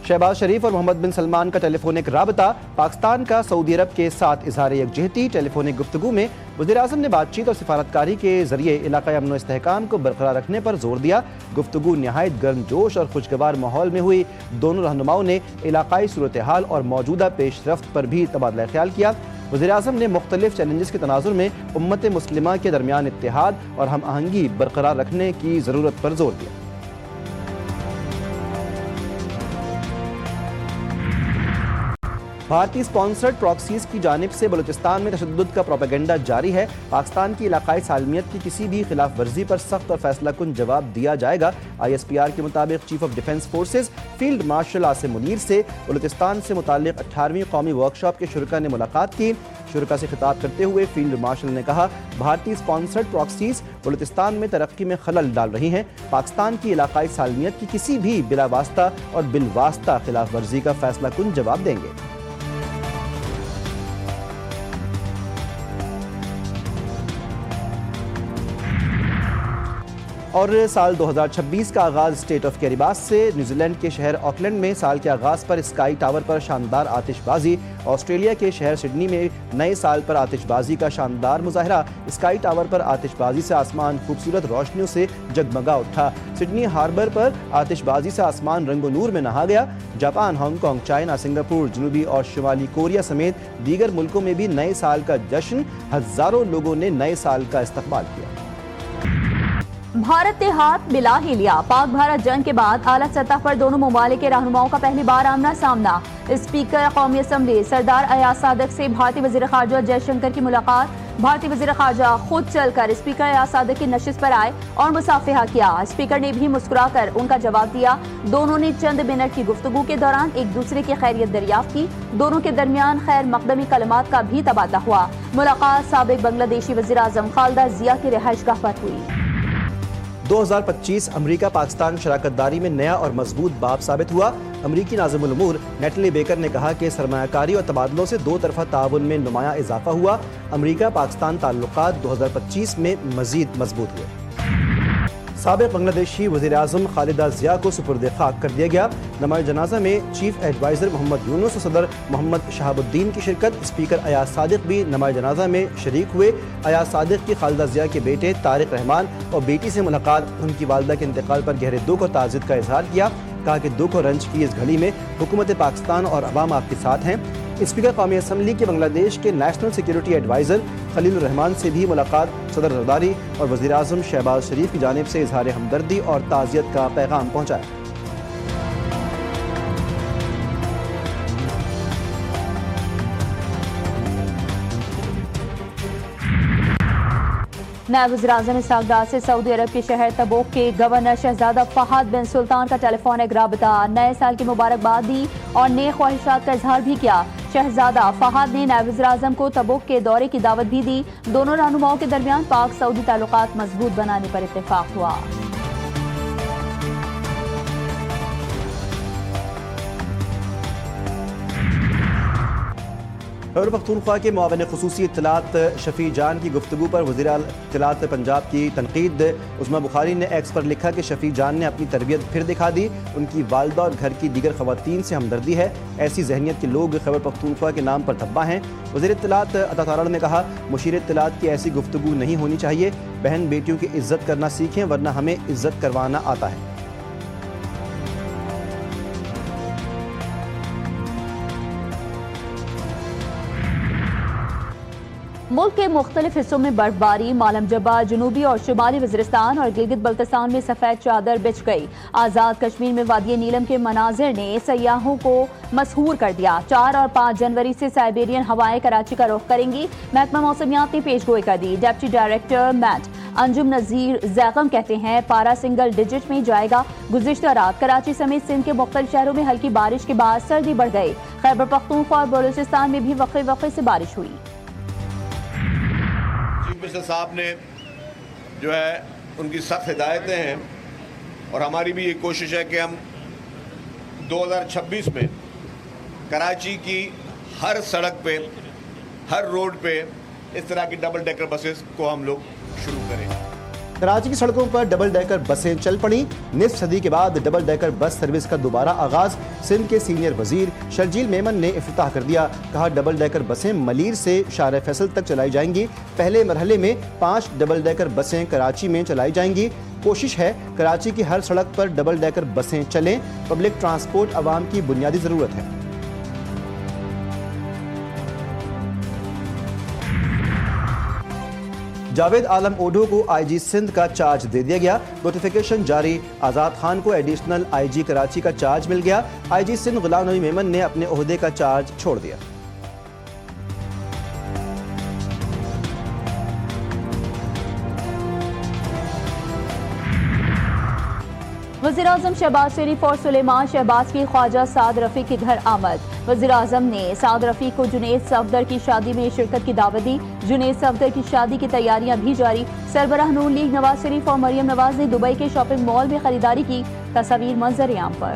शहबाज शरीफ और मोहम्मद बिन सलमान का टेलीफोनिक राबता, पाकिस्तान का सऊदी अरब के साथ इजहार यकजहती। टेलीफोनिक गुफ्तगू में वज़ीर-ए-आज़म ने बातचीत और सिफारतकारी के जरिए इलाक़ाई अमन व इस्तेहकाम को बरकरार रखने पर जोर दिया। गुफ्तगू नहायत गर्मजोश और खुशगवार माहौल में हुई। दोनों रहनुमाओं ने इलाक़ाई सूरत हाल और मौजूदा पेशरफ्त पर भी तबादला ख्याल किया। वज़ीर-ए-आज़म ने मुख्तलिफ चैलेंजेस के तनाजुर में उम्मत मुस्लिमा के दरमियान इत्तेहाद और हम आहंगी बरकरार रखने की ज़रूरत पर जोर दिया। भारतीय स्पॉन्सर्ड प्रॉक्सीज की जानिब से बलूचिस्तान में तशद्दुद का प्रोपेगेंडा जारी है। पाकिस्तान की इलाकाई सालमियत की किसी भी खिलाफ वर्जी पर सख्त और फैसला कुन जवाब दिया जाएगा। ISPR के मुताबिक chief of defence forces field marshal Asim Munir से बलूचिस्तान से मुताल्लिक 18वीं कौमी वर्कशॉप के शुरका ने मुलाकात की। शुरका से खिताब करते हुए फील्ड मार्शल ने कहा, भारतीय स्पॉन्सर्ड प्रॉक्सीज बलूचिस्तान में तरक्की में खलल डाल रही हैं। पाकिस्तान की इलाकाई सालमियत की किसी भी बिला वास्ता और बिलवास्ता खिलाफ वर्जी का फैसला कुन जवाब देंगे। और साल 2026 का आगाज़ स्टेट ऑफ कैरिबास से। न्यूजीलैंड के शहर ऑकलैंड में साल के आगाज़ पर स्काई टावर पर शानदार आतिशबाजी। ऑस्ट्रेलिया के शहर सिडनी में नए साल पर आतिशबाजी का शानदार मुजाहरा। स्काई टावर पर आतिशबाजी से आसमान खूबसूरत रोशनियों से जगमगा उठा। सिडनी हार्बर पर आतिशबाजी से आसमान रंगो नूर में नहा गया। जापान, हांगकांग, चाइना, सिंगापुर, जनूबी और शुमाली कोरिया समेत दीगर मुल्कों में भी नए साल का जश्न। हज़ारों लोगों ने नए साल का इस्तकबाल किया। भारत ने हाथ मिला ही लिया। पाक भारत जंग के बाद आला सतह पर दोनों ममालिक के रहनुमाओं का पहली बार आमना सामना। स्पीकर कौमी असम्बली सरदार अयाज सादिक से भारतीय वज़ीर ख़ारजा जयशंकर की मुलाकात। भारतीय वज़ीर ख़ारजा खुद चलकर स्पीकर अयाज सादिक की नशिस्त पर आए और मुसाफिहा किया। स्पीकर ने भी मुस्कुराकर उनका जवाब दिया। दोनों ने चंद मिनट की गुफ्तगू के दौरान एक दूसरे की खैरियत दरियाफ्त की। दोनों के दरमियान खैर मकदमी कलमात का भी तबादला हुआ। मुलाकात साबिक बांग्लादेशी वज़ीर आज़म खालिदा जिया की रिहाइशगाह पर हुई। 2025 अमरीका पाकिस्तान शराकतदारी में नया और मजबूत बाब साबित हुआ। अमरीकी नाज़िमुल उमूर नेटली बेकर ने कहा कि सरमायाकारी और तबादलों से दो तरफा ताउन में नुमाया इजाफा हुआ। अमरीका पाकिस्तान ताल्लुकात 2025 में मजीद मजबूत हुए। साबिक बांग्लादेशी वज़ीर-ए-आज़म खालिदा जिया को सुपुर्द खाक कर दिया गया। नमाज़ जनाजा में चीफ एडवाइज़र मोहम्मद यूनुस और सदर मोहम्मद शहाबुद्दीन की शिरकत। स्पीकर अयाज सादिक भी नमाज़ जनाजा में शरीक हुए। अयाज सादिक की खालिदा जिया के बेटे तारिक रहमान और बेटी से मुलाकात। उनकी वालिदा के इंतकाल पर गहरे दुख और ताज़ियत का इजहार किया। कहा कि दुख और रंज की इस घड़ी में हुकूमत पाकिस्तान और अवाम आपके साथ हैं। स्पीकर कौमी असम्बली के बांग्लादेश के national security adviser Khalil Rahman से भी मुलाकात। सदर जरदारी और वज़ीर-ए-आज़म शहबाज शरीफ की जानिब से इजहार हमदर्दी और ताज़ियत का पैगाम पहुँचाया। नायब वज़ीर-ए-आज़म इसहाक़ डार से सऊदी अरब के शहर तबूक के गवर्नर शहजादा फहद बिन सुल्तान का टेलीफोनिक राबता। नए साल की मुबारकबाद दी और नेक ख्वाहिशात का इजहार भी किया। शहजादा फहद ने नायब वज़ीर-ए-आज़म को तबूक के दौरे की दावत भी दी। दोनों रहनुमाओं के दरमियान पाक सऊदी ताल्लुकात मजबूत बनाने पर इत्तेफाक हुआ। खैबर पख्तूनख्वा के मुआविन ख़ुसूसी इत्तलात शफ़ी जान की गुफ्तगू पर वज़ीर इत्तलात पंजाब की तनकीद। उस्मा बुखारी ने एक्स पर लिखा कि शफ़ी जान ने अपनी तरबियत फिर दिखा दी। उनकी वालदा और घर की दीगर ख़वातीन से हमदर्दी है। ऐसी जहनीत के लोग खैबर पख्तूनख्वा के नाम पर धब्बा हैं। वज़ीर इत्तलात अता तारड़ ने कहा, मुशीर इत्तलात की ऐसी गुफ्तगू नहीं होनी चाहिए। बहन बेटियों की इज़्ज़त करना सीखें, वरना हमें इज़्ज़त करवाना आता है। मुल्क के मुख्तलिफ हिस्सों में बर्फबारी। मालम जब्बा, जनूबी और शुमाली वज़ीरिस्तान और गिलगित बल्तिस्तान में सफ़ेद चादर बिछ गई। आज़ाद कश्मीर में वादी नीलम के मनाजिर ने सयाहों को मसहूर कर दिया। 4 और 5 जनवरी से साइबेरियन हवाएं कराची का रुख करेंगी। महकमा मौसमियात ने पेशगोई कर दी। डिप्टी डायरेक्टर मैट अंजुम नज़ीर जैगम कहते हैं, पारा सिंगल डिजिट में जाएगा। गुज़िश्ता रात कराची समेत सिंध के मुख्तलिफ शहरों में हल्की बारिश के बाद सर्दी बढ़ गई। खैबर पख्तूनख्वा और बलूचिस्तान में भी वक्फे वक्फे से बारिश हुई। चीफ मिनिस्टर साहब ने जो है उनकी सख्त हिदायतें हैं और हमारी भी ये कोशिश है कि हम 2026 में कराची की हर सड़क पे, हर रोड पे इस तरह की डबल डेकर बसेस को हम लोग शुरू करें। کراچی کی سڑکوں پر ڈبل ڈیکر بسیں چل پڑیں. نصف صدی کے بعد ڈبل ڈیکر بس سروس کا دوبارہ آغاز. سندھ کے سینئر وزیر شرجیل میمن نے افتتاح کر دیا. کہا ڈبل ڈیکر بسیں ملیر سے شارع فیصل تک چلائی جائیں گی. پہلے مرحلے میں 5 ڈبل ڈیکر بسیں کراچی میں چلائی جائیں گی. کوشش ہے کراچی کی ہر سڑک پر ڈبل ڈیکر بسیں چلیں. پبلک ٹرانسپورٹ عوام کی بنیادی ضرورت ہے. جاوید عالم اوڈھو کو آئی جی سندھ کا چارج دے دیا گیا. نوٹیفیکیشن جاری. آزاد خان کو ایڈیشنل آئی جی کراچی کا چارج مل گیا. آئی جی سندھ غلام نبی میمن نے اپنے عہدے کا چارج چھوڑ دیا. وزیراعظم شہباز شریف اور سلیمان شہباز کی خواجہ سعد رفیق کے گھر آمد. وزیراعظم نے سعد رفیق کو جنید صفدر کی شادی میں شرکت کی دعوت دی. جنید صفدر کی شادی کی تیاریاں بھی جاری. سربراہ نون لیگ نواز شریف اور مریم نواز نے دبئی کے شاپنگ مال میں خریداری کی. تصاویر منظر عام پر.